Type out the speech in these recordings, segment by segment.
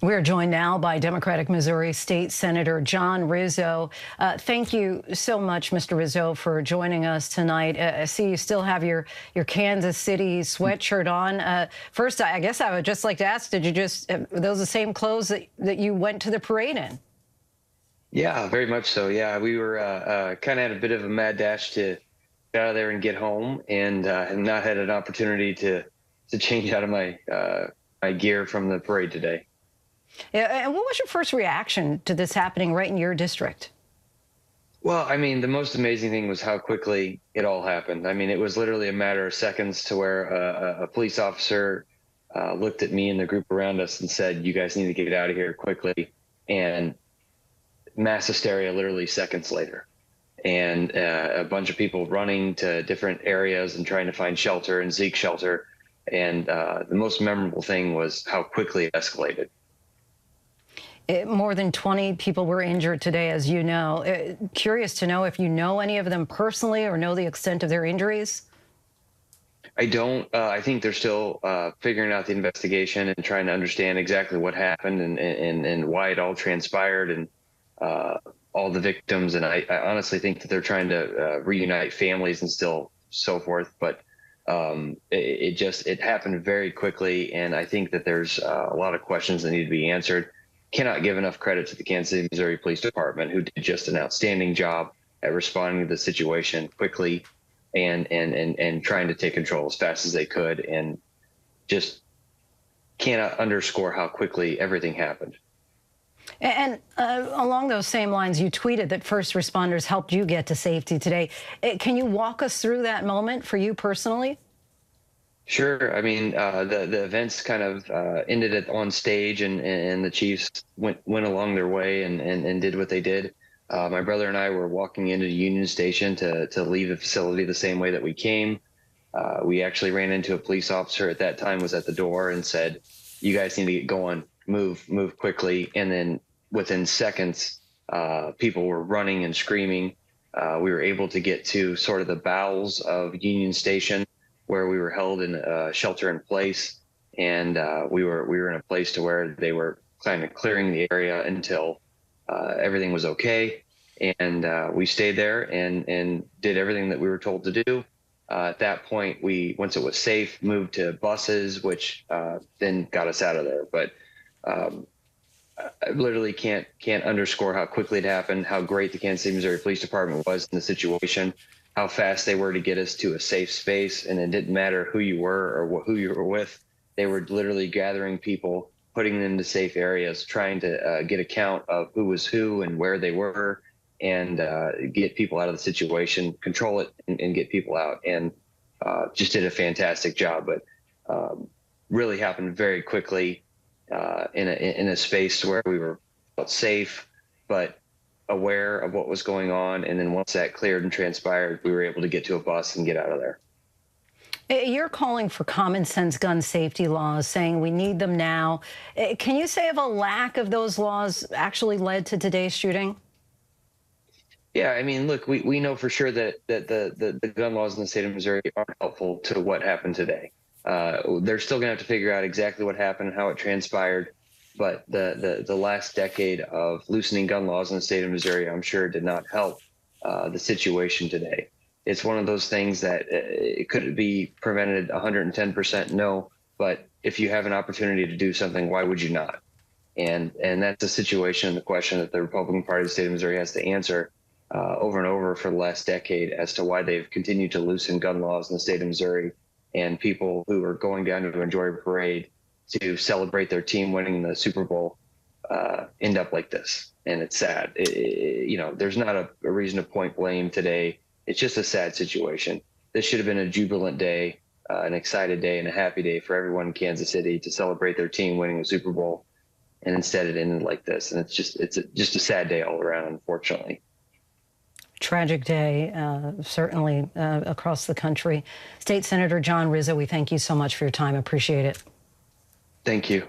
We're joined now by Democratic Missouri State Senator John Rizzo. Thank you so much, Mr. Rizzo, for joining us tonight. I see you still have your Kansas City sweatshirt on. First, I guess I would just like to ask, did you just, were those the same clothes that you went to the parade in? Yeah, very much so. Yeah, we were kind of had a bit of a mad dash to get out of there and get home, and have not had an opportunity to change out of my my gear from the parade today. Yeah, and what was your first reaction to this happening right in your district? Well, I mean, the most amazing thing was how quickly it all happened. I mean, it was literally a matter of seconds to where a police officer looked at me and the group around us and said, "You guys need to get out of here quickly," and mass hysteria literally seconds later. And a bunch of people running to different areas and trying to find shelter and seek shelter. And the most memorable thing was how quickly it escalated. More than 20 people were injured today, as you know. Curious to know if you know any of them personally or know the extent of their injuries? I don't. I think they're still figuring out the investigation and trying to understand exactly what happened and why it all transpired and all the victims. And I honestly think that they're trying to reunite families and still so forth. But it happened very quickly. And I think that there's a lot of questions that need to be answered. Cannot give enough credit to the Kansas City, Missouri Police Department, who did just an outstanding job at responding to the situation quickly and trying to take control as fast as they could, and just cannot underscore how quickly everything happened. And along those same lines, you tweeted that first responders helped you get to safety today. Can you walk us through that moment for you personally? Sure. I mean, the events kind of ended on stage, and the Chiefs went along their way and did what they did. My brother and I were walking into the Union Station to leave the facility the same way that we came. We actually ran into a police officer at that time, was at the door, and said, "You guys need to get going, move quickly." And then within seconds, people were running and screaming. We were able to get to sort of the bowels of Union Station, where we were held in shelter in place, and we were in a place to where they were kind of clearing the area until everything was okay. And we stayed there and did everything that we were told to do. At that point, once it was safe, moved to buses, which then got us out of there. But I literally can't underscore how quickly it happened, how great the Kansas City, Missouri Police Department was in the situation, how fast they were to get us to a safe space. And it didn't matter who you were or who you were with. They were literally gathering people, putting them into safe areas, trying to get a count of who was who and where they were, and get people out of the situation, control it, and get people out. And just did a fantastic job. But really happened very quickly in a space where we were felt safe, but aware of what was going on. And then once that cleared and transpired, we were able to get to a bus and get out of there. You're calling for common sense gun safety laws, saying we need them now. Can you say if a lack of those laws actually led to today's shooting? Yeah, I mean, look, we know for sure that the gun laws in the state of Missouri aren't helpful to what happened today. They're still going to have to figure out exactly what happened and how it transpired. But the last decade of loosening gun laws in the state of Missouri, I'm sure, did not help the situation today. It's one of those things that it could be prevented 110%, no. But if you have an opportunity to do something, why would you not? And that's a situation and the question that the Republican Party of the state of Missouri has to answer over and over for the last decade as to why they've continued to loosen gun laws in the state of Missouri, and people who are going down to enjoy a parade to celebrate their team winning the Super Bowl end up like this. And it's sad. There's not a reason to point blame today. It's just a sad situation. This should have been a jubilant day, an excited day, and a happy day for everyone in Kansas City to celebrate their team winning the Super Bowl. And instead it ended like this. And it's just a sad day all around, unfortunately. Tragic day, certainly across the country. State Senator John Rizzo, we thank you so much for your time. Appreciate it. Thank you.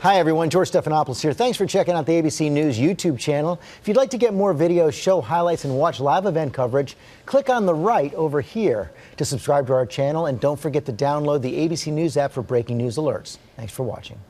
Hi, everyone. George Stephanopoulos here. Thanks for checking out the ABC News YouTube channel. If you'd like to get more videos, show highlights, and watch live event coverage, click on the right over here to subscribe to our channel. And don't forget to download the ABC News app for breaking news alerts. Thanks for watching.